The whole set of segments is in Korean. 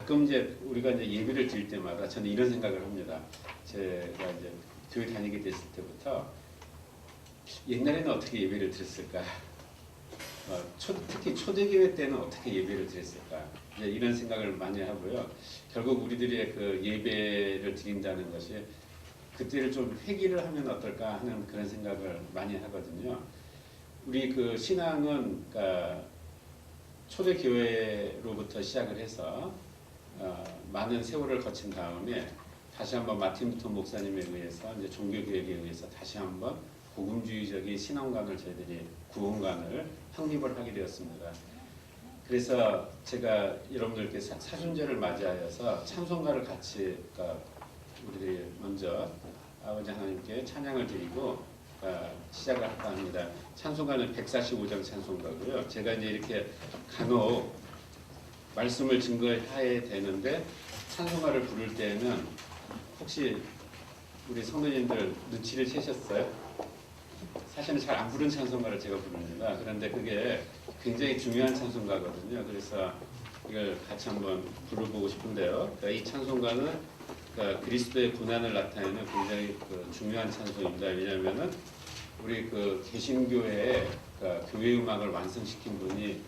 가끔 이제 우리가 이제 예배를 드릴 때마다 저는 이런 생각을 합니다. 제가 이제 교회 다니게 됐을 때부터 옛날에는 어떻게 예배를 드렸을까? 특히 초대교회 때는 어떻게 예배를 드렸을까? 이제 이런 생각을 많이 하고요. 결국 우리들의 그 예배를 드린다는 것이 그때를 좀 회귀를 하면 어떨까 하는 그런 생각을 많이 하거든요. 우리 그 신앙은 그러니까 초대교회로부터 시작을 해서 많은 세월을 거친 다음에 다시 한번 마틴 루터 목사님에 의해서 이제 종교개혁에 의해서 다시 한번 복음주의적인 신앙관을 저희들이 구원관을 확립을 하게 되었습니다. 그래서 제가 여러분들께 사순절을 맞이하여서 찬송가를 같이 우리들이 먼저 아버지 하나님께 찬양을 드리고 시작을 할까 합니다. 찬송가는 145장 찬송가고요. 제가 이제 이렇게 간혹 말씀을 증거해야 되는데 찬송가를 부를 때는 혹시 우리 성도님들 눈치를 채셨어요? 사실은 잘 안 부른 찬송가를 제가 부릅니다. 그런데 그게 굉장히 중요한 찬송가거든요. 그래서 이걸 같이 한번 불러보고 싶은데요. 그러니까 이 찬송가는 그리스도의 고난을 나타내는 굉장히 중요한 찬송입니다. 왜냐하면은 우리 개신교회의 교회 음악을 완성시킨 분이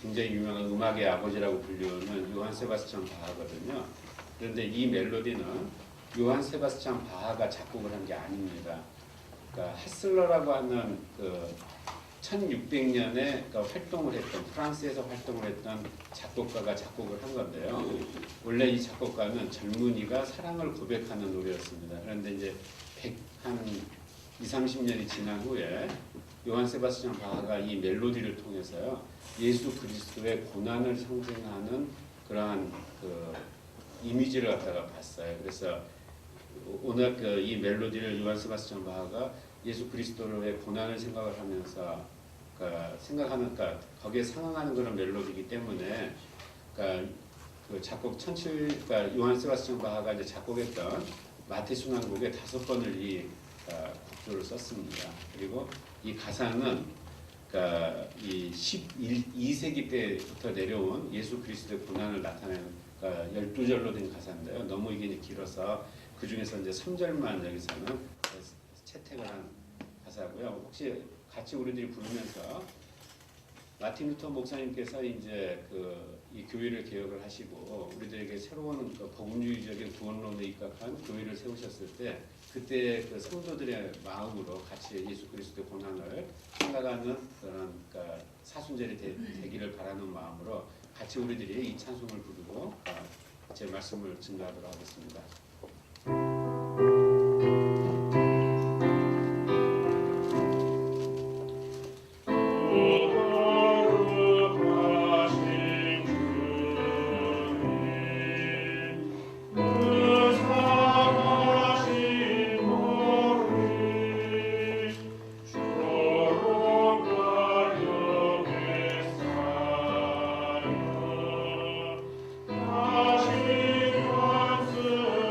굉장히 유명한 음악의 아버지라고 불리우는 요한 세바스찬 바하거든요. 그런데 이 멜로디는 요한 세바스찬 바하가 작곡을 한 게 아닙니다. 하슬러라고 하는 1600년에 활동을 했던 프랑스에서 활동을 했던 작곡가가 작곡을 한 건데요. 원래 이 작곡가는 젊은이가 사랑을 고백하는 노래였습니다. 그런데 이제 한 20-30년이 지난 후에 요한 세바스찬 바하가 이 멜로디를 통해서요 예수 그리스도의 고난을 상징하는 그러한 이미지를 갖다가 봤어요. 그래서 오늘 이 멜로디를 요한 세바스찬 바하가 예수 그리스도의 고난을 생각을 하면서 거기에 상응하는 그런 멜로디이기 때문에 작곡 요한 세바스찬 바하가 이제 작곡했던 마태 순환곡에 5번을 이 곡조를 썼습니다. 그리고 이 가사는 이 12세기 때부터 내려온 예수 그리스도의 고난을 나타내는 12절로 된 가사인데요. 너무 이게 길어서 그 중에서 이제 3절만 여기서는 채택을 한 가사고요. 혹시 같이 우리들이 부르면서 마틴 루터 목사님께서 이제 이 교회를 개혁을 하시고 우리들에게 새로운 복음주의적인 구원론에 입각한 교회를 세우셨을 때 그때 성도들의 마음으로 같이 예수 그리스도의 고난을 생각하는 그런 사순절이 되기를 바라는 마음으로 같이 우리들이 이 찬송을 부르고 제 말씀을 증거하도록 하겠습니다.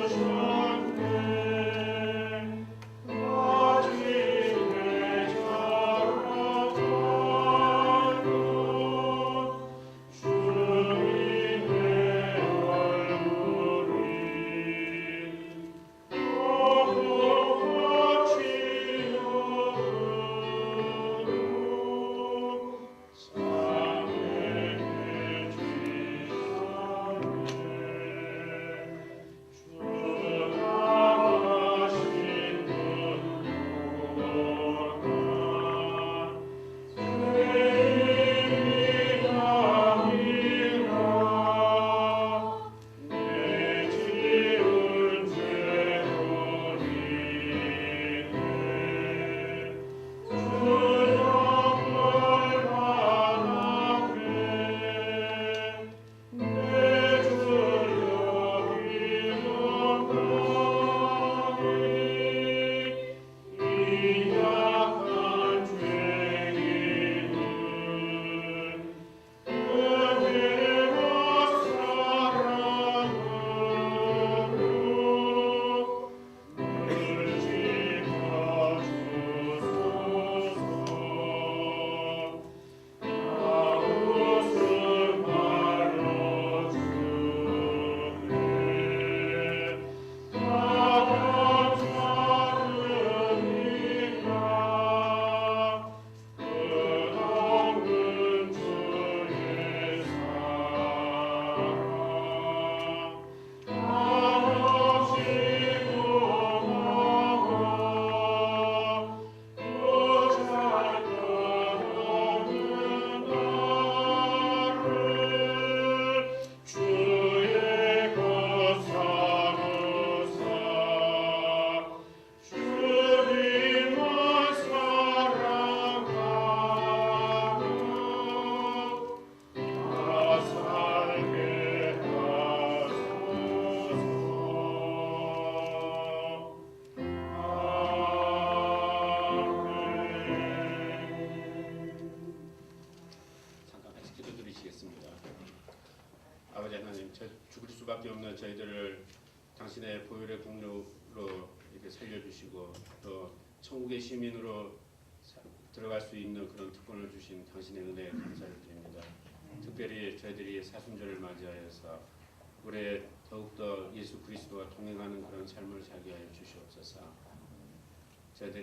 다시 하나님, 죽을 수밖에 없는 저희들을 당신의 보혈의 공로로 이렇게 살려주시고 또 천국의 시민으로 들어갈 수 있는 그런 특권을 주신 당신의 은혜에 감사를 드립니다. 특별히 저희들이 사순절을 맞이하여서 올해 더욱더 예수 그리스도와 동행하는 그런 삶을 살게 하여 주시옵소서.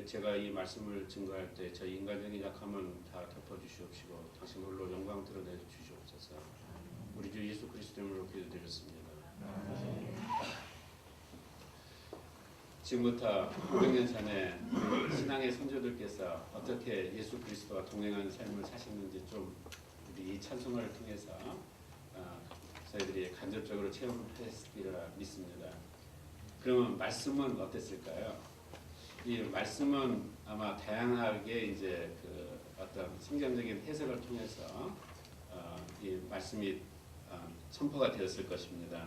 제가 이 말씀을 증거할 때 저희 인간적인 약함은 다 덮어주시옵시고 당신 홀로 영광 드러내 주시옵소서. 우리 주 예수 그리스도 이름으로 기도드렸습니다. 지금부터 500년 전에 신앙의 선조들께서 어떻게 예수 그리스도와 동행하는 삶을 사셨는지 좀 우리 이 찬송을 통해서 저희들이 간접적으로 체험했으리라 믿습니다. 그러면 말씀은 어땠을까요? 이 말씀은 아마 다양하게 이제 그 어떤 성경적인 해석을 통해서 이 말씀이 선포가 되었을 것입니다.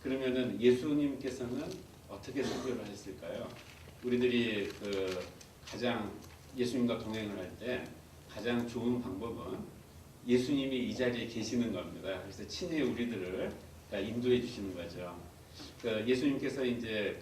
그러면은 예수님께서는 어떻게 설교를 하셨을까요? 우리들이 그 가장 예수님과 동행을 할 때 가장 좋은 방법은 예수님이 이 자리에 계시는 겁니다. 그래서 친히 우리들을 인도해 주시는 거죠. 그 예수님께서 이제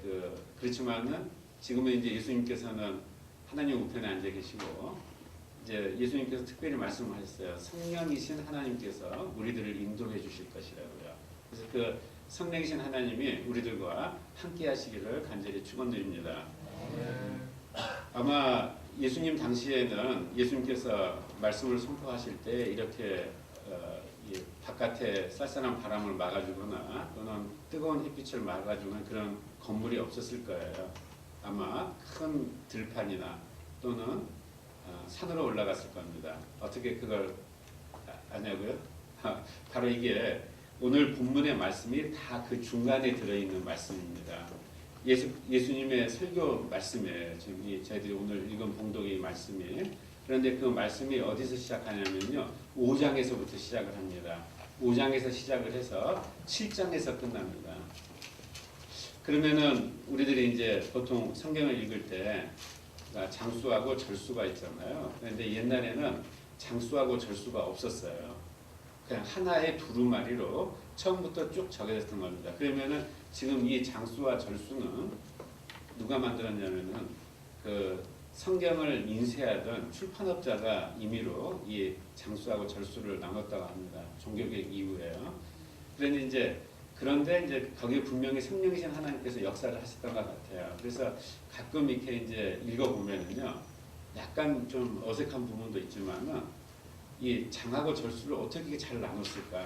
그렇지만은 지금은 이제 예수님께서는 하나님 우편에 앉아 계시고 이제 예수님께서 특별히 말씀하셨어요. 성령이신 하나님께서 우리들을 인도해 주실 것이라고요. 그래서 그 성령이신 하나님이 우리들과 함께 하시기를 간절히 축원드립니다. 아마 예수님 당시에는 예수님께서 말씀을 선포하실 때 이렇게 바깥에 쌀쌀한 바람을 막아주거나 또는 뜨거운 햇빛을 막아주는 그런 건물이 없었을 거예요. 아마 큰 들판이나 또는 산으로 올라갔을 겁니다. 어떻게 그걸 아냐고요? 바로 이게 오늘 본문의 말씀이 다 그 중간에 들어있는 말씀입니다. 예수님의 설교 말씀에 지금 저희들이 오늘 읽은 봉독의 말씀이 그런데 그 말씀이 어디서 시작하냐면요 5장에서부터 시작을 합니다. 5장에서 시작을 해서 7장에서 끝납니다. 그러면은 우리들이 이제 보통 성경을 읽을 때 장수하고 절수가 있잖아요. 그런데 옛날에는 장수하고 절수가 없었어요. 그냥 하나의 두루마리로 처음부터 쭉 적혀졌던 겁니다. 그러면은 지금 이 장수와 절수는 누가 만들었냐면은 그 성경을 인쇄하던 출판업자가 임의로 이 장수하고 절수를 나눴다고 합니다. 종교개혁 이후에요. 그런데 이제 거기에 분명히 성령이신 하나님께서 역사를 하셨던 것 같아요. 그래서 가끔 이렇게 이제 읽어보면은요, 약간 좀 어색한 부분도 있지만은 이 장하고 절수를 어떻게 잘 나눴을까?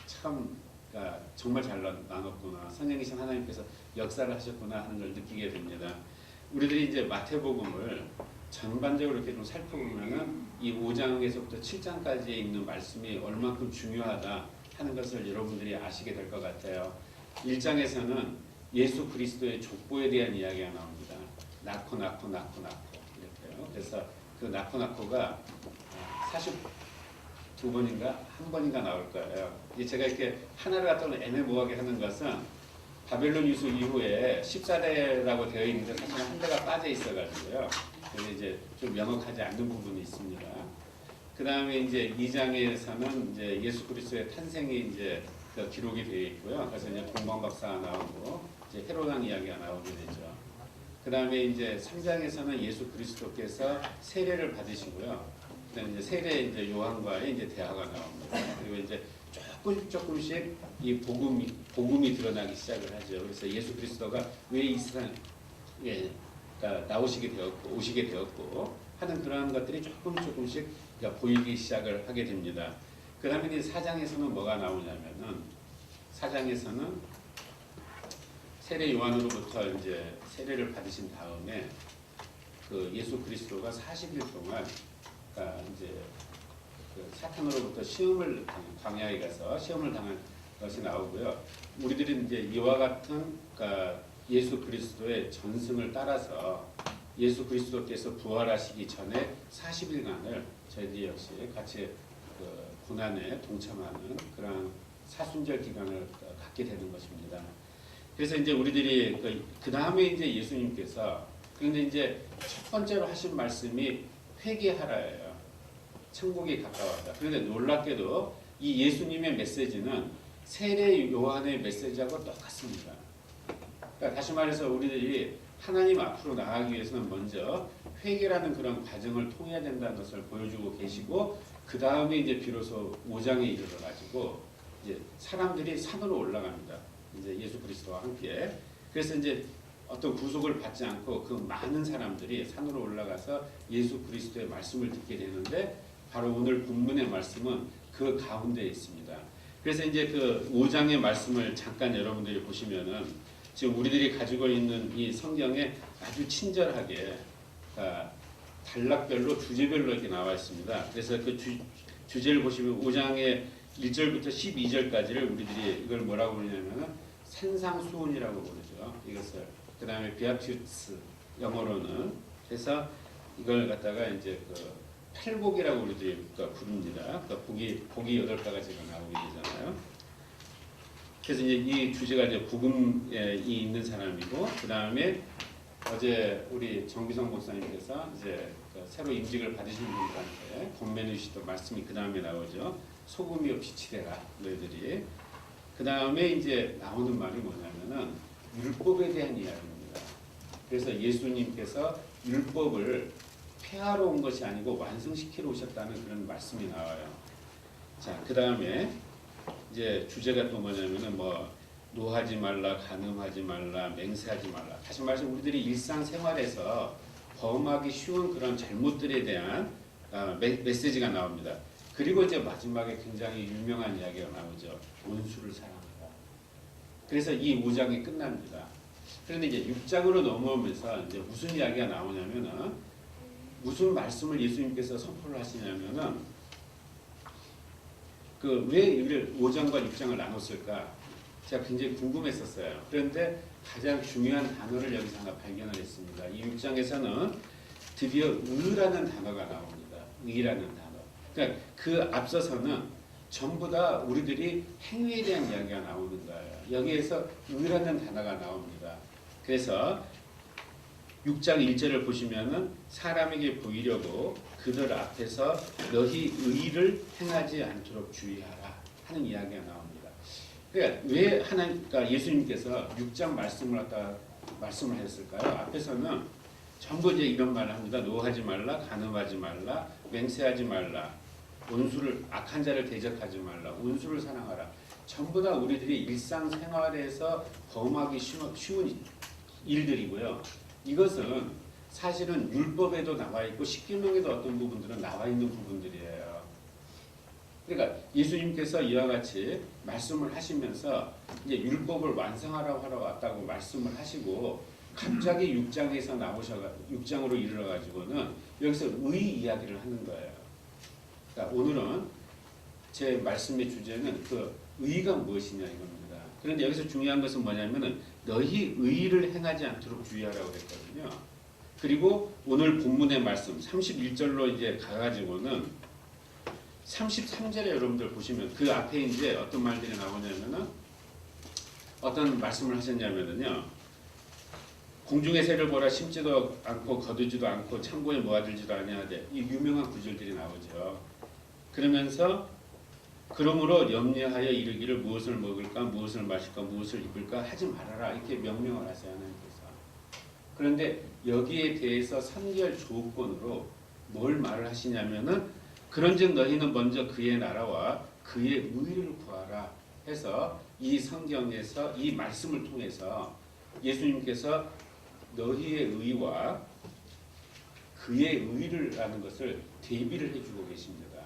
참, 그러니까 정말 잘 나눴구나. 성령이신 하나님께서 역사를 하셨구나 하는 걸 느끼게 됩니다. 우리들이 이제 마태복음을 전반적으로 이렇게 좀 살펴보면은 이 5장에서부터 7장까지에 있는 말씀이 얼만큼 중요하다 하는 것을 여러분들이 아시게 될 것 같아요. 1장에서는 예수 그리스도의 족보에 대한 이야기가 나옵니다. 낳고 이렇게요. 그래서 그 낳고가 42번인가 한 번인가 나올 거예요. 제가 이렇게 하나를 갖다 애매모호하게 하는 것은 바벨론 유수 이후에 14대라고 되어 있는데 사실 한 대가 빠져 있어가지고요. 그래서 이제 좀 명확하지 않는 부분이 있습니다. 그 다음에 이제 2장에서는 이제 예수 그리스도의 탄생이 이제 기록이 되어 있고요. 그래서 이제 동방박사가 나오고 이제 헤로당 이야기가 나오게 되죠. 그 다음에 이제 3장에서는 예수 그리스도께서 세례를 받으시고요. 그다음에 이제 세례 이제 요한과의 이제 대화가 나옵니다. 그리고 이제 조금씩 이 복음이 드러나기 시작을 하죠. 그래서 예수 그리스도가 왜 이 세상에 오시게 되었고 하는 그런 것들이 조금씩 보이기 시작을 하게 됩니다. 그 다음에 이제 4장에서는 뭐가 나오냐면은 4장에서는 세례 요한으로부터 이제 세례를 받으신 다음에 그 예수 그리스도가 40일 동안 이제 그 사탄으로부터 시험을 광야에 가서 시험을 당한 것이 나오고요. 우리들은 이제 이와 같은 예수 그리스도의 전승을 따라서 예수 그리스도께서 부활하시기 전에 40일간을 저희들이 역시 같이 그 고난에 동참하는 그런 사순절 기간을 갖게 되는 것입니다. 그래서 이제 우리들이 그 다음에 이제 예수님께서 그런데 이제 첫 번째로 하신 말씀이 회개하라예요. 천국이 가까웠다. 그런데 놀랍게도 이 예수님의 메시지는 세례 요한의 메시지하고 똑같습니다. 그러니까 다시 말해서 우리들이 하나님 앞으로 나가기 위해서는 먼저 회개라는 그런 과정을 통해야 된다는 것을 보여주고 계시고, 그 다음에 이제 비로소 5장에 이르러 가지고 이제 사람들이 산으로 올라갑니다. 이제 예수 그리스도와 함께. 그래서 이제 어떤 구속을 받지 않고 그 많은 사람들이 산으로 올라가서 예수 그리스도의 말씀을 듣게 되는데, 바로 오늘 본문의 말씀은 그 가운데에 있습니다. 그래서 이제 그 5장의 말씀을 잠깐 여러분들이 보시면은 지금 우리들이 가지고 있는 이 성경에 아주 친절하게 단락별로 주제별로 이렇게 나와 있습니다. 그래서 그 주제를 보시면 5장의 1절부터 12절까지를 우리들이 이걸 뭐라고 부르냐면은 산상수훈이라고 부르죠. 이것을 그 다음에 비아튜스 영어로는. 그래서 이걸 갖다가 이제 그 팔복이라고 우리들이 부릅니다. 그러니까 복이 8가지가 나오게 되잖아요. 그래서 이제 이 주제가 이제 복음이 있는 사람이고, 그 다음에 어제 우리 정비성 목사님께서 이제 그 새로 임직을 받으신 분들한테 권면해 주시던 말씀이 그 다음에 나오죠. 소금이여 빛이 되라 너희들이. 그 다음에 이제 나오는 말이 뭐냐면은 율법에 대한 이야기입니다. 그래서 예수님께서 율법을 폐하러 온 것이 아니고 완성시키러 오셨다는 그런 말씀이 나와요. 자, 그 다음에 이제 주제가 또 뭐냐면은 뭐 노하지 말라, 간음하지 말라, 맹세하지 말라. 다시 말해서 우리들이 일상생활에서 범하기 쉬운 그런 잘못들에 대한 메시지가 나옵니다. 그리고 이제 마지막에 굉장히 유명한 이야기가 나오죠. 원수를 사랑하라. 그래서 이 5장이 끝납니다. 그런데 이제 6장으로 넘어오면서 이제 무슨 이야기가 나오냐면은, 무슨 말씀을 예수님께서 선포를 하시냐면은, 그 왜 5장과 6장을 나눴을까? 제가 굉장히 궁금했었어요. 그런데 가장 중요한 단어를 여기서 하나 발견을 했습니다. 이 6장에서는 드디어 의라는 단어가 나옵니다. 의라는 단어. 그러니까 그 앞서서는 전부 다 우리들이 행위에 대한 이야기가 나오는 거예요. 여기에서 의라는 단어가 나옵니다. 그래서 6장 1절을 보시면은 사람에게 보이려고 그들 앞에서 너희 의를 행하지 않도록 주의하라 하는 이야기가 나옵니다. 그러니까 왜 그러니까 예수님께서 6장 말씀을 하셨을까요? 앞에서는 전부 이제 이런 말을 합니다. 노하지 말라, 간음하지 말라, 맹세하지 말라, 악한 자를 대적하지 말라, 원수를 사랑하라. 전부 다 우리들이 일상생활에서 범하기 쉬운 일들이고요. 이것은 사실은 율법에도 나와 있고 십계명에도 어떤 부분들은 나와 있는 부분들이에요. 그러니까 예수님께서 이와 같이 말씀을 하시면서 이제 율법을 완성하라고 하러 왔다고 말씀을 하시고, 갑자기 6장에서 6장으로 이르러 가지고는 여기서 의 이야기를 하는 거예요. 그러니까 오늘은 제 말씀의 주제는 그 의가 무엇이냐 이겁니다. 그런데 여기서 중요한 것은 뭐냐면은 너희 의를 행하지 않도록 주의하라고 했거든요. 그리고 오늘 본문의 말씀 31절로 이제 가가지고는 33절에 여러분들 보시면 그 앞에 이제 어떤 말들이 나오냐면은 어떤 말씀을 하셨냐면은요. 공중의 새를 보라, 심지도 않고 거두지도 않고 창고에 모아들지도 아니하되, 이 유명한 구절들이 나오죠. 그러면서 그러므로 염려하여 이르기를 무엇을 먹을까, 무엇을 마실까, 무엇을 입을까 하지 말아라 이렇게 명령을 하세요 하나님께서. 그런데 여기에 대해서 선결 조건으로 뭘 말을 하시냐면은 그런즉 너희는 먼저 그의 나라와 그의 의를 구하라 해서 이 성경에서 이 말씀을 통해서 예수님께서 너희의 의와 그의 의를라는 것을 대비를 해주고 계십니다.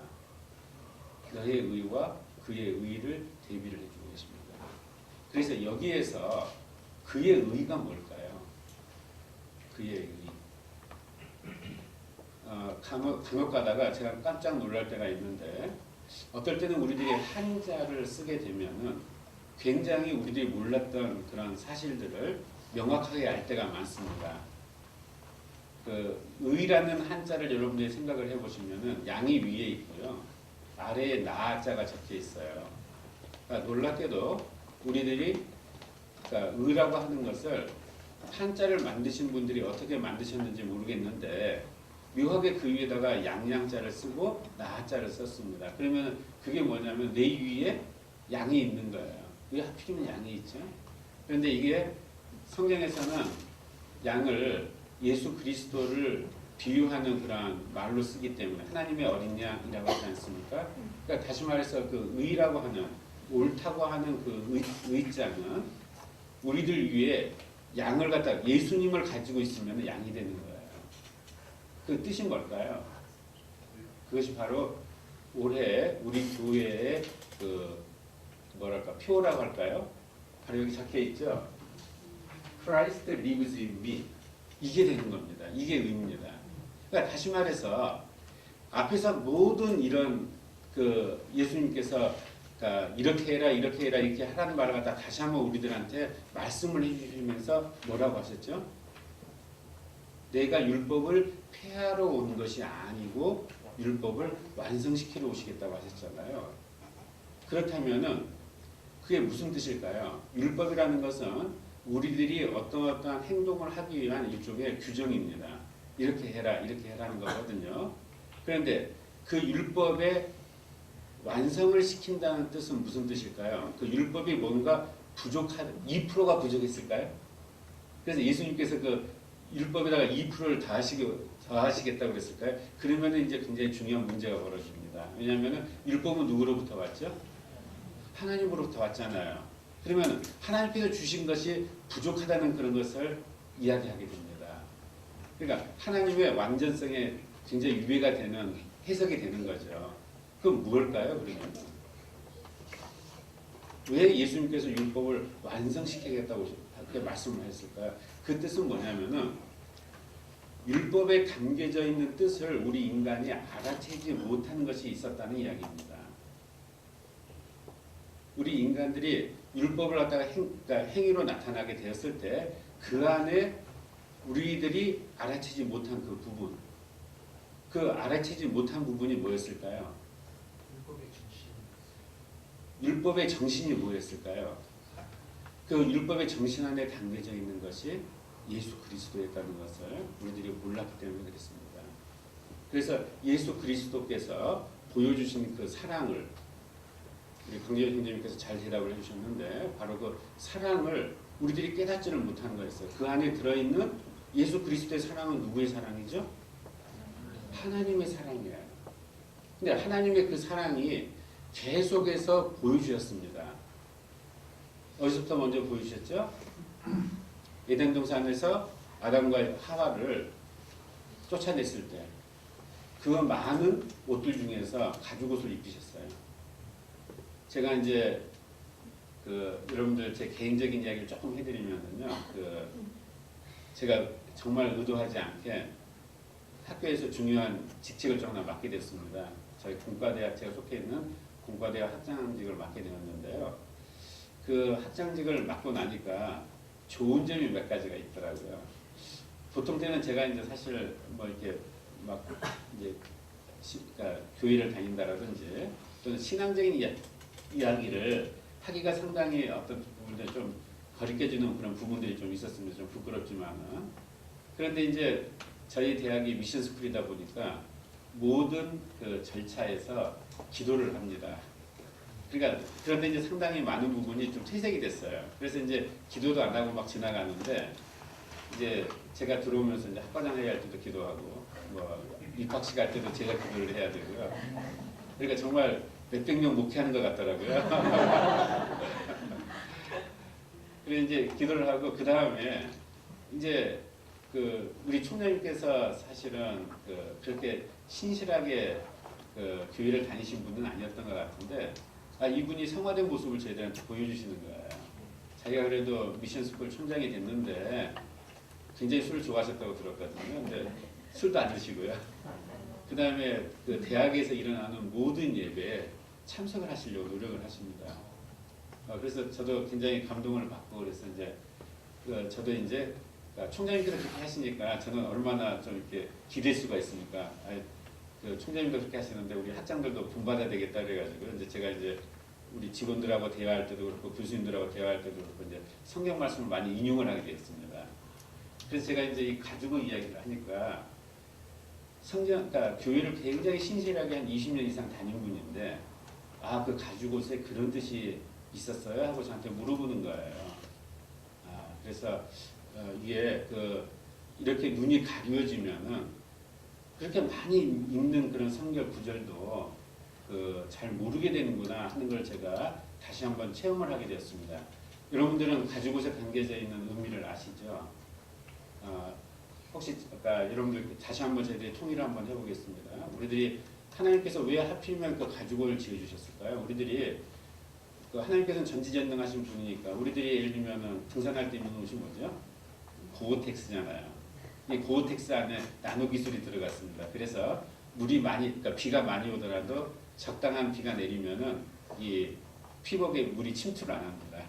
너희의 의와 그의 의를 대비를 해주고 계십니다. 그래서 여기에서 그의 의가 뭘까요? 그의 의. 간혹 가다가 제가 깜짝 놀랄 때가 있는데, 어떨 때는 우리들이 한자를 쓰게 되면은 굉장히 우리들이 몰랐던 그런 사실들을 명확하게 알 때가 많습니다. 그 의라는 한자를 여러분들이 생각을 해보시면은 양이 위에 있고요, 아래에 나자가 적혀 있어요. 그러니까 놀랍게도 우리들이 그러니까 의라고 하는 것을 한자를 만드신 분들이 어떻게 만드셨는지 모르겠는데 묘하게 그 위에다가 양양자를 쓰고 나자를 썼습니다. 그러면 그게 뭐냐면 내 위에 양이 있는 거예요. 왜 하필이면 양이 있죠? 그런데 이게 성경에서는 양을 예수 그리스도를 비유하는 그런 말로 쓰기 때문에 하나님의 어린 양이라고 하지 않습니까? 그러니까 다시 말해서 그 의라고 하는 옳다고 하는 그 의자는 우리들 위해 양을 갖다 예수님을 가지고 있으면 양이 되는 거예요. 그 뜻인 걸까요? 그것이 바로 올해 우리 교회의 그 뭐랄까 표라고 할까요? 바로 여기 적혀 있죠. Christ lives in me. 이게 되는 겁니다. 이게 의미입니다. 그러니까 다시 말해서 앞에서 모든 이런 그 예수님께서 그러니까 이렇게 해라 이렇게 해라 이렇게 하라는 말을 갖다 다시 한번 우리들한테 말씀을 해주시면서 뭐라고 하셨죠? 내가 율법을 폐하러 온 것이 아니고 율법을 완성시키러 오시겠다고 하셨잖아요. 그렇다면은 그게 무슨 뜻일까요? 율법이라는 것은 우리들이 어떠한 행동을 하기 위한 일종의 규정입니다. 이렇게 해라 이렇게 해라는 거거든요. 그런데 그 율법의 완성을 시킨다는 뜻은 무슨 뜻일까요? 그 율법이 뭔가 부족한 2%가 부족했을까요? 그래서 예수님께서 그 율법에다가 2%를 더하시겠다고 그랬을까요? 그러면 이제 굉장히 중요한 문제가 벌어집니다. 왜냐하면 율법은 누구로부터 왔죠? 하나님으로부터 왔잖아요. 그러면 하나님께서 주신 것이 부족하다는 그런 것을 이야기하게 됩니다. 그러니까 하나님의 완전성에 굉장히 유배가 되는 해석이 되는 거죠. 그럼 무엇일까요? 그러면 왜 예수님께서 율법을 완성시키겠다고 그렇게 말씀을 했을까요? 그 뜻은 뭐냐면은 율법에 담겨져 있는 뜻을 우리 인간이 알아채지 못하는 것이 있었다는 이야기입니다. 우리 인간들이 율법을 갖다가 그러니까 행위로 나타나게 되었을 때 그 안에 우리들이 알아채지 못한 그 부분, 그 알아채지 못한 부분이 뭐였을까요? 율법의 정신이 뭐였을까요? 그 율법의 정신 안에 담겨져 있는 것이 예수 그리스도였다는 것을 우리들이 몰랐기 때문에 그렇습니다. 그래서 예수 그리스도께서 보여주신 그 사랑을 우리 강재현 형제님께서 잘 대답을 해주셨는데 바로 그 사랑을 우리들이 깨닫지를 못하는 거였어요. 그 안에 들어있는 예수 그리스도의 사랑은 누구의 사랑이죠? 하나님의 사랑이에요. 근데 하나님의 그 사랑이 계속해서 보여주셨습니다. 어디서부터 먼저 보여주셨죠? 에덴 동산에서 아담과 하와를 쫓아냈을 때 그 많은 옷들 중에서 가죽 옷을 입히셨어요. 제가 이제 그 여러분들 제 개인적인 이야기를 조금 해드리면은요, 그 제가 정말 의도하지 않게 학교에서 중요한 직책을 좀 하나 맡게 됐습니다. 저희 공과대학 제가 속해 있는 공과대학 학장직을 맡게 되었는데요. 그 학장직을 맡고 나니까 좋은 점이 몇 가지가 있더라고요. 보통 때는 제가 이제 사실 뭐 이렇게 막 이제 그러니까 교회를 다닌다라든지 또는 신앙적인 이야기를 하기가 상당히 어떤 부분들 좀 거리껴지는 그런 부분들이 좀 있었습니다. 좀 부끄럽지만은. 그런데 이제 저희 대학이 미션 스쿨이다 보니까 모든 그 절차에서 기도를 합니다. 그러니까 그런데 이제 상당히 많은 부분이 좀 퇴색이 됐어요. 그래서 이제 기도도 안 하고 막 지나가는데 이제 제가 들어오면서 이제 학과장 회의할 때도 기도하고 뭐 입학식 할 때도 제가 기도를 해야 되고요. 그러니까 정말 몇백 명 목회하는 것 같더라고요. 그래서 이제 기도를 하고 그 다음에 이제 그 우리 총장님께서 사실은 그 그렇게 신실하게 그 교회를 다니신 분은 아니었던 것 같은데 이분이 성화된 모습을 저희들한테 보여주시는 거예요. 자기가 그래도 미션 스쿨 총장이 됐는데 굉장히 술을 좋아하셨다고 들었거든요. 근데 술도 안 드시고요. 그 다음에 그 대학에서 일어나는 모든 예배에 참석을 하시려고 노력을 하십니다. 그래서 저도 굉장히 감동을 받고 그래서 이제 저도 이제 총장님께서 그렇게 하시니까 저는 얼마나 좀 이렇게 기댈 수가 있습니까? 그 총장님도 그렇게 하시는데 우리 학장들도 본받아야 되겠다 그래가지고 이제 제가 이제 우리 직원들하고 대화할 때도 그렇고 교수님들하고 대화할 때도 그렇고 이제 성경 말씀을 많이 인용을 하게 되었습니다. 그래서 제가 이제 이 가지고 이야기를 하니까 그러니까 교회를 굉장히 신실하게 한 20년 이상 다닌 분인데 아, 그 가죽옷에 그런 뜻이 있었어요? 하고 저한테 물어보는 거예요. 아, 그래서 이게 이렇게 눈이 가려지면은 그렇게 많이 읽는 그런 성경 구절도 잘 모르게 되는구나 하는 걸 제가 다시 한번 체험을 하게 되었습니다. 여러분들은 가죽옷에 담겨져 있는 의미를 아시죠? 혹시 아까 여러분들 다시 한번 저희들이 통일을 한번 해보겠습니다. 우리들이 하나님께서 왜 하필이면 그 가죽을 지어주셨을까요? 우리들이 하나님께서는 전지전능하신 분이니까 우리들이 예를 들면 등산할 때 입는 옷이 뭐죠? 고어텍스잖아요. 이 고어텍스 안에 나노 기술이 들어갔습니다. 그래서 그러니까 비가 많이 오더라도 적당한 비가 내리면은 이 피복에 물이 침투를 안 합니다.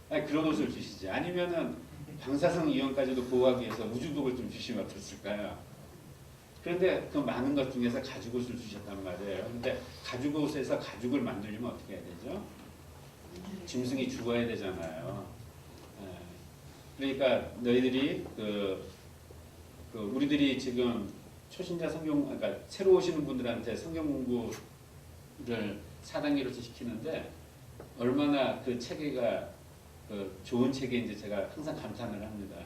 아니, 그런 옷을 주시지. 아니면은 방사성 이온까지도 보호하기 위해서 우주복을 좀 주시면 어땠을까요? 그런데 그 많은 것 중에서 가죽옷을 주셨단 말이에요. 근데 가죽옷에서 가죽을 만들려면 어떻게 해야 되죠? 짐승이 죽어야 되잖아요. 그러니까 너희들이 우리들이 지금 초신자 그러니까 새로 오시는 분들한테 성경 공부를 4단계로서 시키는데 얼마나 그 체계가 좋은 체계인지 제가 항상 감탄을 합니다.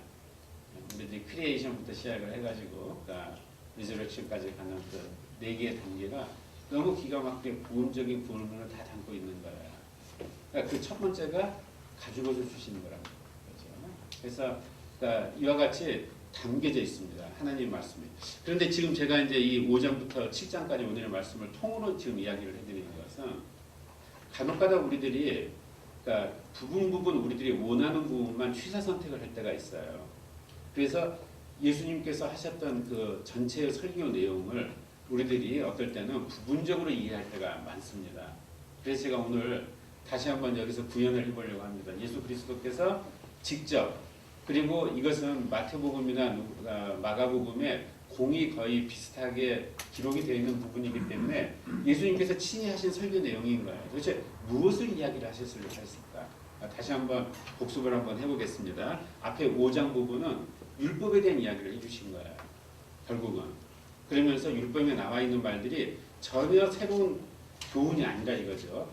우리들이 크리에이션부터 시작을 해가지고 그러니까 리저렉션까지 가는 그 4개의 단계가 너무 기가 막히게 부음적인 부분을 다 담고 있는 거예요. 그러니까 그 첫 번째가 가죽옷을 주시는 거라는 거죠. 그래서 그러니까 이와 같이 담겨져 있습니다. 하나님 말씀이. 그런데 지금 제가 이제 이 5장부터 7장까지 오늘의 말씀을 통으로 지금 이야기를 해드리는 것은 간혹가다 우리들이 그러니까 부분 우리들이 원하는 부분만 취사 선택을 할 때가 있어요. 그래서 예수님께서 하셨던 그 전체의 설교 내용을 우리들이 어떨 때는 부분적으로 이해할 때가 많습니다. 그래서 제가 오늘 다시 한번 여기서 구현을 해보려고 합니다. 예수 그리스도께서 직접 그리고 이것은 마태복음이나 마가복음에 공이 거의 비슷하게 기록이 되어 있는 부분이기 때문에 예수님께서 친히 하신 설교 내용인 거예요. 도대체 무엇을 이야기를 하셨을까? 다시 한번 복습을 한번 해보겠습니다. 앞에 5장 부분은 율법에 대한 이야기를 해주신 거예요. 결국은. 그러면서 율법에 나와 있는 말들이 전혀 새로운 교훈이 아니라 이거죠.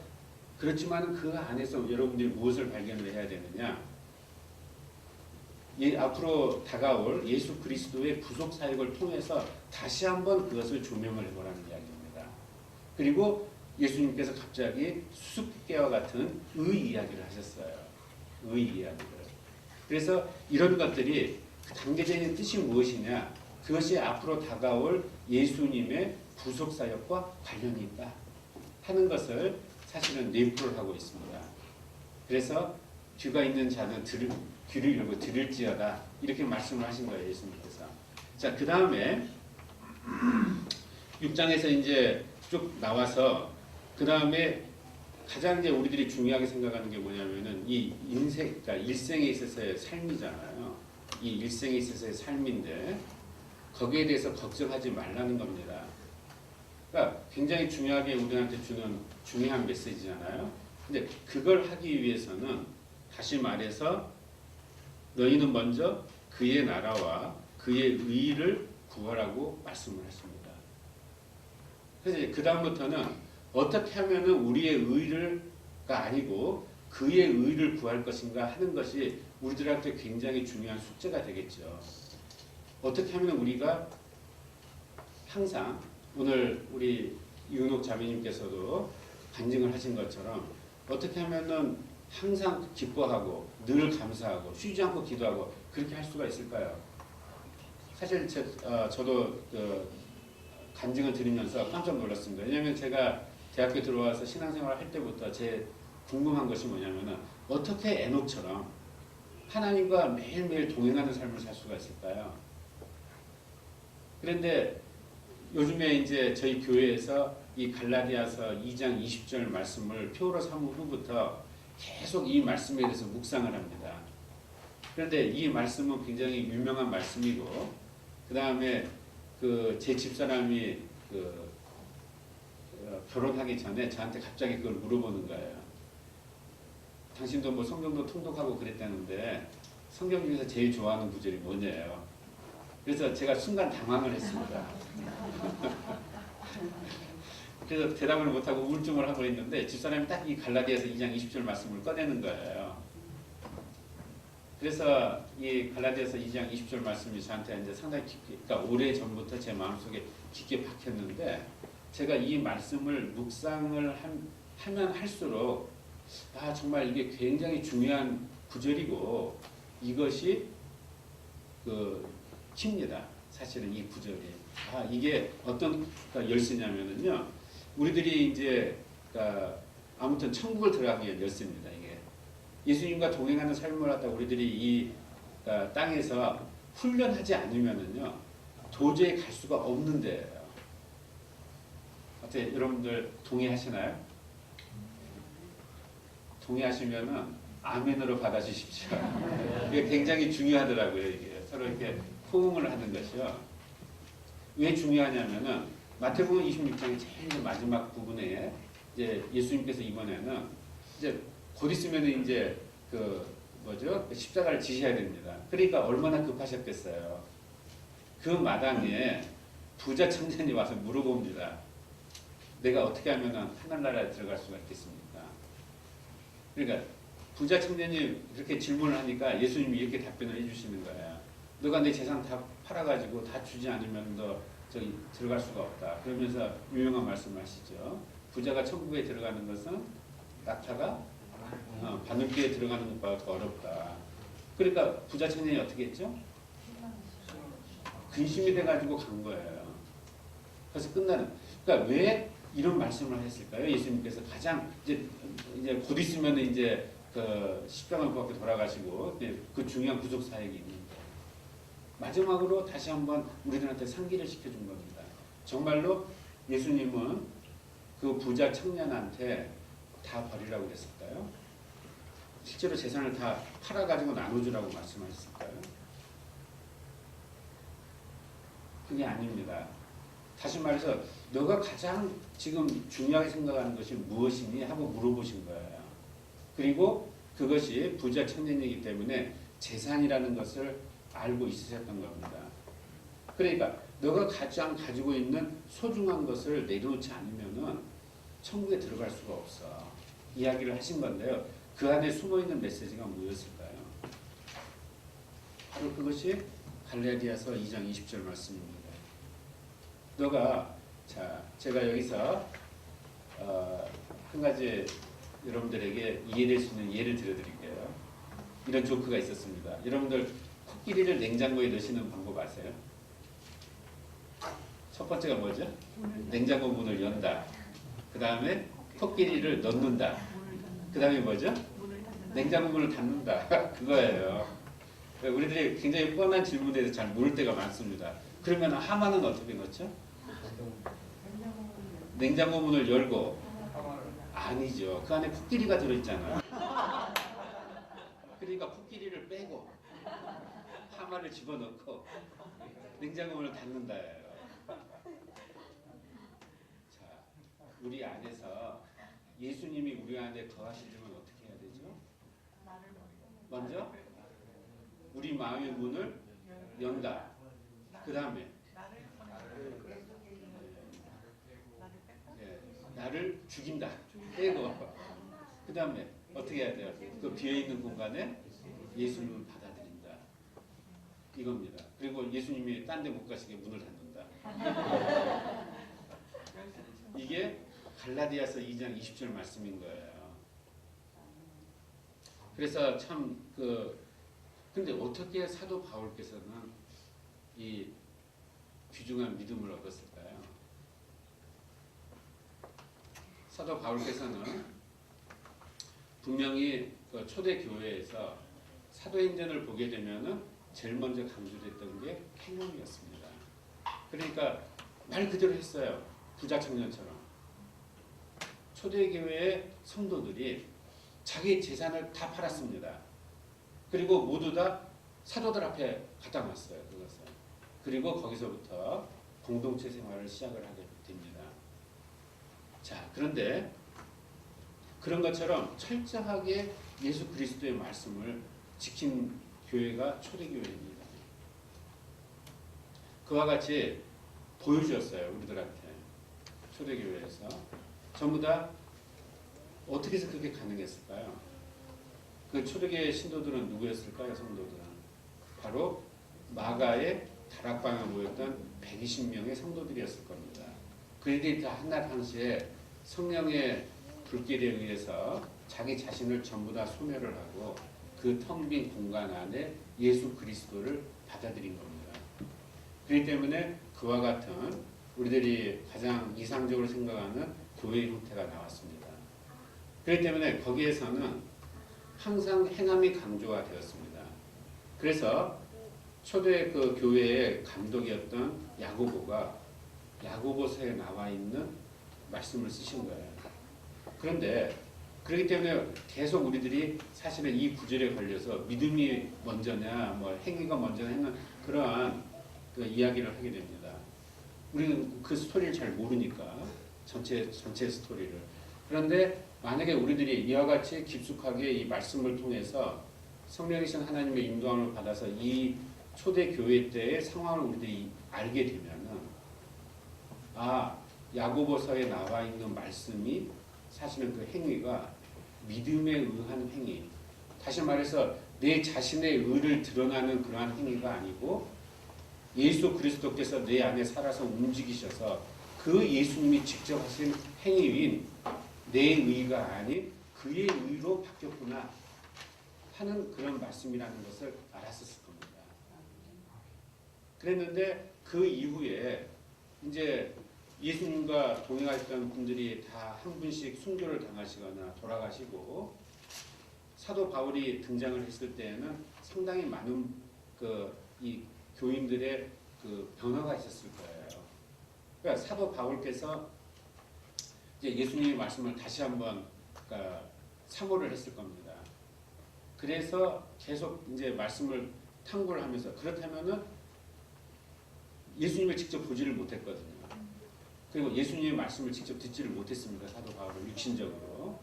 그렇지만 그 안에서 여러분들이 무엇을 발견을 해야 되느냐? 앞으로 다가올 예수 그리스도의 부속 사역을 통해서 다시 한번 그것을 조명을 해보라는 이야기입니다. 그리고 예수님께서 갑자기 수수께끼와 같은 의 이야기를 하셨어요. 의 이야기를. 그래서 이런 것들이 담겨져 있는 뜻이 무엇이냐? 그것이 앞으로 다가올 예수님의 부속 사역과 관련이 있다 하는 것을 사실은 내포를 하고 있습니다. 그래서 귀가 있는 자는 귀를 열고 들을지어다 이렇게 말씀을 하신 거예요. 예수님께서. 자, 그 다음에 6장에서 이제 쭉 나와서 그 다음에 가장 이제 우리들이 중요하게 생각하는 게 뭐냐면은 이 인생, 그러니까 일생에 있어서의 삶이잖아요. 이 일생에 있어서의 삶인데 거기에 대해서 걱정하지 말라는 겁니다. 그러니까 굉장히 중요하게 우리한테 주는 중요한 메시지잖아요. 근데 그걸 하기 위해서는 다시 말해서 너희는 먼저 그의 나라와 그의 의를 구하라고 말씀을 했습니다. 그래서 그 다음부터는 어떻게 하면은 우리의 의가 아니고 그의 의를 구할 것인가 하는 것이 우리들한테 굉장히 중요한 숙제가 되겠죠. 어떻게 하면 우리가 항상 오늘 우리 이은옥 자매님께서도 간증을 하신 것처럼 어떻게 하면은 항상 기뻐하고 늘 감사하고 쉬지 않고 기도하고 그렇게 할 수가 있을까요? 사실 저도 간증을 들으면서 깜짝 놀랐습니다. 왜냐하면 제가 대학교 들어와서 신앙생활을 할 때부터 제 궁금한 것이 뭐냐면은 어떻게 에녹처럼 하나님과 매일매일 동행하는 삶을 살 수가 있을까요? 그런데 요즘에 이제 저희 교회에서 이 갈라디아서 2장 20절 말씀을 표로 삼은 후부터 계속 이 말씀에 대해서 묵상을 합니다. 그런데 이 말씀은 굉장히 유명한 말씀이고 그 다음에 제 집사람이 결혼하기 전에 저한테 갑자기 그걸 물어보는 거예요. 당신도 뭐 성경도 통독하고 그랬다는데 성경 중에서 제일 좋아하는 구절이 뭐냐요? 그래서 제가 순간 당황을 했습니다. 그래서 대답을 못하고 우울증을 하고 있는데 집사람이 딱 이 갈라디아서 2장 20절 말씀을 꺼내는 거예요. 그래서 이 갈라디아서 2장 20절 말씀이 저한테 이제 상당히 깊게, 그러니까 오래 전부터 제 마음속에 깊게 박혔는데 제가 이 말씀을 묵상을 하면 할수록 정말 이게 굉장히 중요한 구절이고 이것이 그 킵니다. 사실은 이 구절이 이게 어떤 열쇠냐면은요. 우리들이 이제 아무튼 천국을 들어가기 위한 열쇠입니다. 이게 예수님과 동행하는 삶을 하다 우리들이 이 땅에서 훈련하지 않으면은요 도저히 갈 수가 없는 데예요. 어때 여러분들 동의하시나요? 동의하시면은 아멘으로 받아주십시오. 이게 굉장히 중요하더라고요. 이게 서로 이렇게 호응을 하는 것이요. 왜 중요하냐면은 마태복음 26장의 제일 마지막 부분에 이제 예수님께서 이번에는 이제 곧 있으면은 이제 십자가를 지셔야 됩니다. 그러니까 얼마나 급하셨겠어요. 그 마당에 부자 청년이 와서 물어봅니다. 내가 어떻게 하면은 하늘나라에 들어갈 수가 있겠습니까? 그러니까 부자 청년이 그렇게 질문을 하니까 예수님이 이렇게 답변을 해주시는 거예요. 너가 내 재산 다 팔아가지고 다 주지 않으면 너 저기 들어갈 수가 없다. 그러면서 유명한 말씀하시죠. 부자가 천국에 들어가는 것은 낙타가 바늘귀에 들어가는 것보다 더 어렵다. 그러니까 부자 청년이 어떻게 했죠? 근심이 돼가지고 간 거예요. 그래서 그러니까 왜 이런 말씀을 했을까요? 예수님께서 가장 이제 곧 있으면 이제 십자가를 받고 돌아가시고 그 중요한 구속 사역이 있는데 마지막으로 다시 한번 우리들한테 상기를 시켜준 겁니다. 정말로 예수님은 그 부자 청년한테 다 버리라고 그랬을까요? 실제로 재산을 다 팔아가지고 나눠주라고 말씀하셨을까요? 그게 아닙니다. 다시 말해서 너가 가장 지금 중요하게 생각하는 것이 무엇이니? 하고 물어보신 거예요. 그리고 그것이 부자 청년이기 때문에 재산이라는 것을 알고 있으셨던 겁니다. 그러니까 너가 가장 가지고 있는 소중한 것을 내려놓지 않으면은 천국에 들어갈 수가 없어. 이야기를 하신 건데요. 그 안에 숨어있는 메시지가 뭐였을까요? 바로 그것이 갈라디아서 2장 20절 말씀입니다. 너가 제가 여기서 한 가지 여러분들에게 이해될 수 있는 예를 들어드릴게요. 이런 조크가 있었습니다. 여러분들 코끼리를 냉장고에 넣으시는 방법 아세요? 첫 번째가 뭐죠? 냉장고 문을 연다. 그 다음에 코끼리를 넣는다. 그 다음에 뭐죠? 냉장고 문을 닫는다. 그거예요. 우리들이 굉장히 뻔한 질문에 대해서 잘 모를 때가 많습니다. 그러면 하만은 어떻게 넣죠? 냉장고 문을 열고 아니죠. 그 안에 코끼리가 들어있잖아요. 그러니까 코끼리를 빼고 하마를 집어넣고 냉장고 문을 닫는다예요. 자, 우리 안에서 예수님이 우리 안에 거하시려면 어떻게 해야 되죠? 먼저 우리 마음의 문을 연다. 그 다음에 나를 죽인다. 빼고 그 다음에 어떻게 해야 돼요? 그 비어있는 공간에 예수님을 받아들인다. 이겁니다. 그리고 예수님이 딴 데 못 가시게 문을 닫는다. 이게 갈라디아서 2장 20절 말씀인 거예요. 그래서 참 근데 어떻게 사도 바울께서는 이 귀중한 믿음을 얻었을까요? 사도 바울께서는 분명히 그 초대 교회에서 사도행전을 보게 되면은 제일 먼저 강조됐던 게 행함이었습니다. 그러니까 말 그대로 했어요. 부자 청년처럼. 초대 교회의 성도들이 자기 재산을 다 팔았습니다. 그리고 모두 다 사도들 앞에 갖다 놨어요. 그것을. 그리고 거기서부터 공동체 생활을 시작을 하게 됩니다. 자, 그런데 그런 것처럼 철저하게 예수 그리스도의 말씀을 지킨 교회가 초대교회입니다. 그와 같이 보여주었어요. 우리들한테. 초대교회에서 전부 다 어떻게 해서 그렇게 가능했을까요? 그 초대교회 신도들은 누구였을까요? 성도들은 바로 마가의 다락방에 모였던 120명의 성도들이었을 겁니다. 그들이 다 한낱 한시에 성령의 불길에 의해서 자기 자신을 전부 다 소멸을 하고 그 텅 빈 공간 안에 예수 그리스도를 받아들인 겁니다. 그렇기 때문에 그와 같은 우리들이 가장 이상적으로 생각하는 교회 형태가 나왔습니다. 그렇기 때문에 거기에서는 항상 행함이 강조가 되었습니다. 그래서 초대 그 교회의 감독이었던 야고보가 야고보서에 나와 있는 말씀을 쓰신 거예요. 그런데 그렇기 때문에 계속 우리들이 사실은 이 구절에 걸려서 믿음이 먼저냐, 뭐 행위가 먼저냐 하는 그러한 그 이야기를 하게 됩니다. 우리는 그 스토리를 잘 모르니까 전체 스토리를. 그런데 만약에 우리들이 이와 같이 깊숙하게 이 말씀을 통해서 성령이신 하나님의 인도함을 받아서 이 초대 교회 때의 상황을 우리들이 알게 되면은 야고보서에 나와 있는 말씀이 사실은 그 행위가 믿음에 의한 행위. 다시 말해서 내 자신의 의를 드러나는 그러한 행위가 아니고 예수 그리스도께서 내 안에 살아서 움직이셔서 그 예수님이 직접 하신 행위인 내 의가 아닌 그의 의로 바뀌었구나 하는 그런 말씀이라는 것을 알았었을 겁니다. 그랬는데 그 이후에 이제 예수님과 동행했던 분들이 다 한 분씩 순교를 당하시거나 돌아가시고 사도 바울이 등장을 했을 때에는 상당히 많은 이 교인들의 그 변화가 있었을 거예요. 그러니까 사도 바울께서 이제 예수님의 말씀을 다시 한번 사모를 했을 겁니다. 그래서 계속 이제 말씀을 탐구를 하면서 그렇다면은 예수님을 직접 보지를 못했거든요. 그리고 예수님의 말씀을 직접 듣지를 못했습니다. 사도 바울은 육신적으로.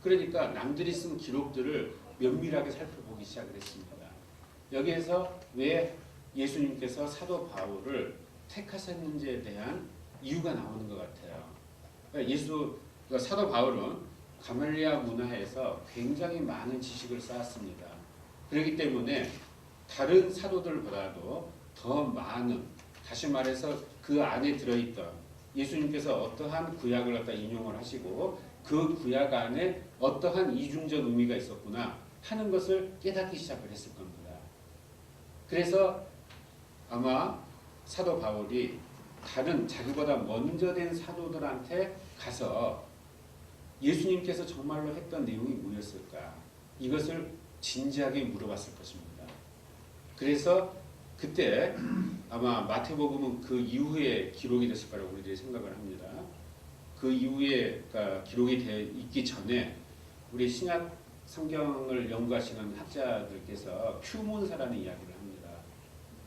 그러니까 남들이 쓴 기록들을 면밀하게 살펴보기 시작을 했습니다. 여기에서 왜 예수님께서 사도 바울을 택하셨는지에 대한 이유가 나오는 것 같아요. 그러니까 사도 바울은 가말리아 문화에서 굉장히 많은 지식을 쌓았습니다. 그렇기 때문에 다른 사도들보다도 더 많은, 다시 말해서 그 안에 들어있던 예수님께서 어떠한 구약을 갖다 인용을 하시고 그 구약 안에 어떠한 이중적 의미가 있었구나 하는 것을 깨닫기 시작을 했을 겁니다. 그래서 아마 사도 바울이 다른 자기보다 먼저 된 사도들한테 가서 예수님께서 정말로 했던 내용이 뭐였을까? 이것을 진지하게 물어봤을 것입니다. 그래서 그때 아마 마태복음은 그 이후에 기록이 됐을 거라고 우리들이 생각을 합니다. 그 이후에 기록이 되어 있기 전에 우리 신약 성경을 연구하시는 학자들께서 큐문사라는 이야기를 합니다.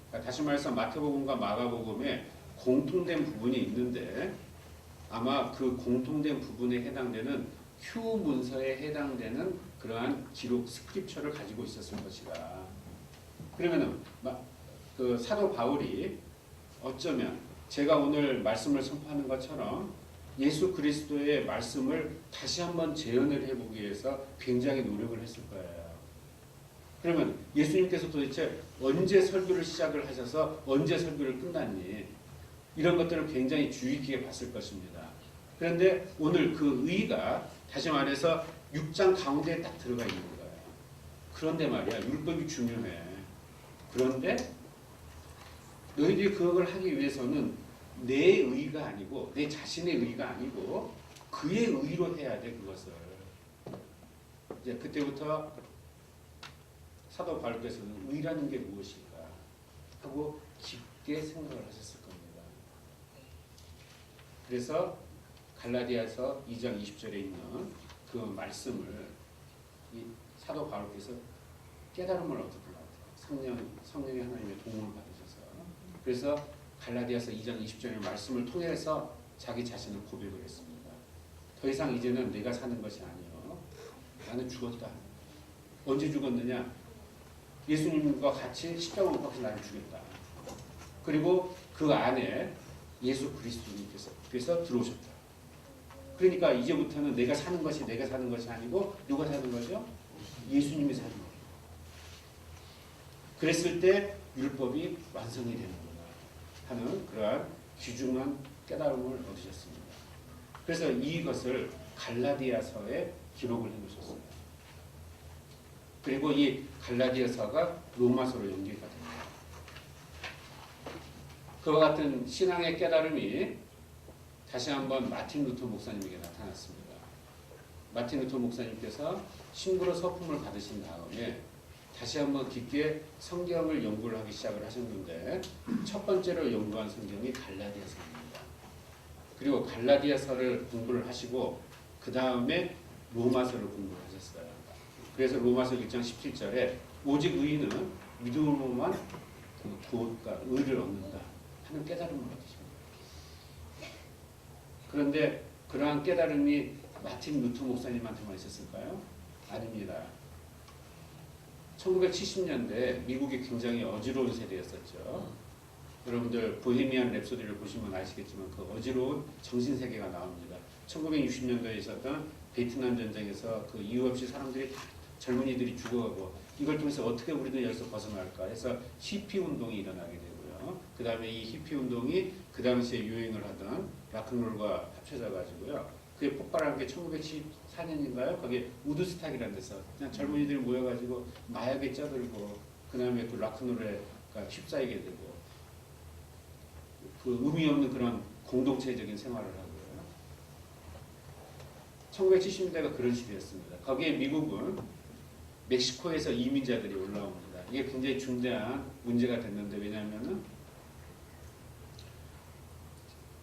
그러니까 다시 말해서 마태복음과 마가복음에 공통된 부분이 있는데 아마 그 공통된 부분에 해당되는 큐문서에 해당되는 그러한 기록 스크립처를 가지고 있었을 것이다. 그러면은 그 사도 바울이 어쩌면 제가 오늘 말씀을 선포하는 것처럼 예수 그리스도의 말씀을 다시 한번 재현을 해보기 위해서 굉장히 노력을 했을 거예요. 그러면 예수님께서 도대체 언제 설교를 시작을 하셔서 언제 설교를 끝났니? 이런 것들을 굉장히 주의 깊게 봤을 것입니다. 그런데 오늘 그 의가 다시 말해서 6장 가운데에 딱 들어가 있는 거예요. 그런데 말이야, 율법이 중요해. 그런데 너희들이 그걸 하기 위해서는 내 의가 아니고 내 자신의 의가 아니고 그의 의로 해야 돼. 그것을 이제 그때부터 사도 바울께서는 의라는 게 무엇일까 하고 깊게 생각을 하셨을 겁니다. 그래서 갈라디아서 2장 20절에 있는 그 말씀을 이 사도 바울께서 깨달음을 얻었던 것 같아요. 성령의 하나님의 도움을 받으셔서. 그래서 갈라디아서 2장 20절의 말씀을 통해서 자기 자신을 고백을 했습니다. 더 이상 이제는 내가 사는 것이 아니요 나는 죽었다. 언제 죽었느냐? 예수님과 같이 십자가 못 박혀 나를 죽였다. 그리고 그 안에 예수 그리스도님께서 들어오셨다. 그러니까 이제부터는 내가 사는 것이 아니고 누가 사는 거죠? 예수님이 사는 거예요. 그랬을 때 율법이 완성이 되는구나 하는 그러한 귀중한 깨달음을 얻으셨습니다. 그래서 이것을 갈라디아서에 기록을 해놓으셨어요. 그리고 이 갈라디아서가 로마서로 연계가 됩니다. 그와 같은 신앙의 깨달음이 다시 한번 마틴 루터 목사님에게 나타났습니다. 마틴 루터 목사님께서 신부로 서품을 받으신 다음에 다시 한번 깊게 성경을 연구를 하기 시작을 하셨는데 첫 번째로 연구한 성경이 갈라디아서입니다. 그리고 갈라디아서를 공부를 하시고 그 다음에 로마서를 공부를 하셨어요. 그래서 로마서 1장 17절에 오직 의인은 믿음으로만 구원과 의를 얻는다 하는 깨달음을 얻으십니다. 그런데 그러한 깨달음이 마틴 루터 목사님한테만 있었을까요? 아닙니다. 1970년대 미국이 굉장히 어지러운 세대였었죠. 여러분들 보헤미안 랩소디를 보시면 아시겠지만 그 어지러운 정신세계가 나옵니다. 1960년도에 있었던 베트남 전쟁에서 그 이유 없이 사람들이 젊은이들이 죽어가고 이걸 통해서 어떻게 우리는 여기서 벗어날까 해서 히피 운동이 일어나게 되고요. 그 다음에 이 히피 운동이 그 당시에 유행을 하던 락큰롤과 합쳐져 가지고요. 그게 폭발한 게 1974년인가요? 거기에 우드스탁이라는 데서 그냥 젊은이들이 모여가지고 마약에 쪄들고 그 다음에 그 락큰롤에 휩싸이게 되고 그 의미 없는 그런 공동체적인 생활을 하고요. 1970년대가 그런 시대였습니다. 거기에 미국은 멕시코에서 이민자들이 올라옵니다. 이게 굉장히 중대한 문제가 됐는데 왜냐하면은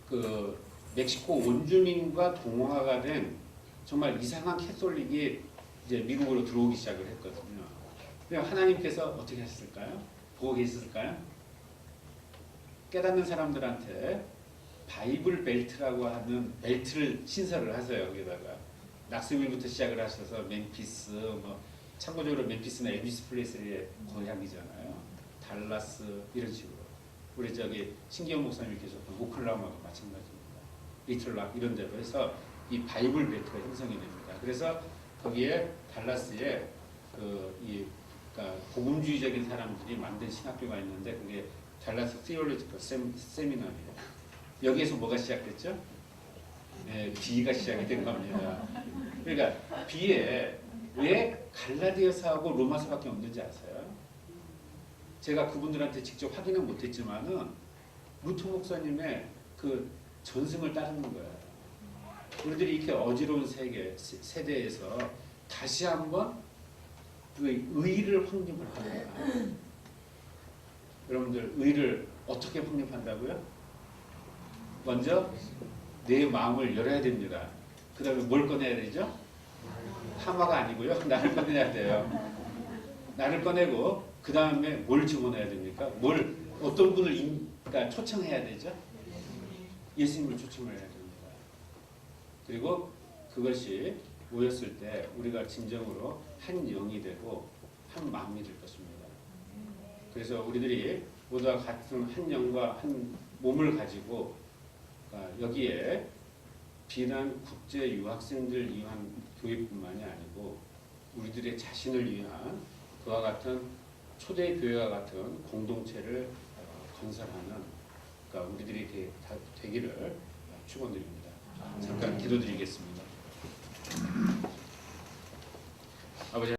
그 멕시코 원주민과 동화가 된 정말 이상한 캐톨릭이 이제 미국으로 들어오기 시작을 했거든요. 그럼 하나님께서 어떻게 하셨을까요? 보고 계셨을까요? 깨닫는 사람들한테 바이블 벨트라고 하는 벨트를 신설을 하세요. 여기다가 낙스빌부터 시작을 하셔서 멤피스, 뭐 참고적으로 멤피스는 엘비스 프레슬리의 고향이잖아요. 달라스 이런 식으로 우리 저기 신기영 목사님이 계셨던 오클라호마도 마찬가지입니다. 리틀락 이런 데로 해서 이 바이블 벨트가 형성이 됩니다. 그래서 거기에 달라스에 그러니까 복음주의적인 사람들이 만든 신학교가 있는데 그게 달라스 티올로지컬 세미나리예요. 여기에서 뭐가 시작됐죠? 네, B가 시작이 된 겁니다. 그러니까 B에 왜 갈라디아서하고 로마서밖에 없는지 아세요? 제가 그분들한테 직접 확인은 못했지만은 루터 목사님의 그 전승을 따르는 거예요. 우리들이 이렇게 어지러운 세대에서 다시 한번 그 의를 확립을 합니다. 여러분들 의를 어떻게 확립한다고요? 먼저 내 마음을 열어야 됩니다. 그 다음에 뭘 꺼내야 되죠? 하마가 아니고요. 나를 꺼내야 돼요. 나를 꺼내고 그 다음에 뭘 집어넣어야 됩니까? 어떤 분을 그러니까 초청해야 되죠? 예수님을 초청을 해야 됩니다. 그리고 그것이 모였을 때 우리가 진정으로 한 영이 되고 한 마음이 될 것입니다. 그래서 우리들이 모두가 같은 한 영과 한 몸을 가지고 여기에 비단 국제 유학생들 위한 교육뿐만이 아니고 우리들의 자신을 위한 그와 같은 초대 교회와 같은 공동체를 건설하는 그러니까 우리들이 되기를 축원드립니다. 잠깐 기도드리겠습니다. 아버지.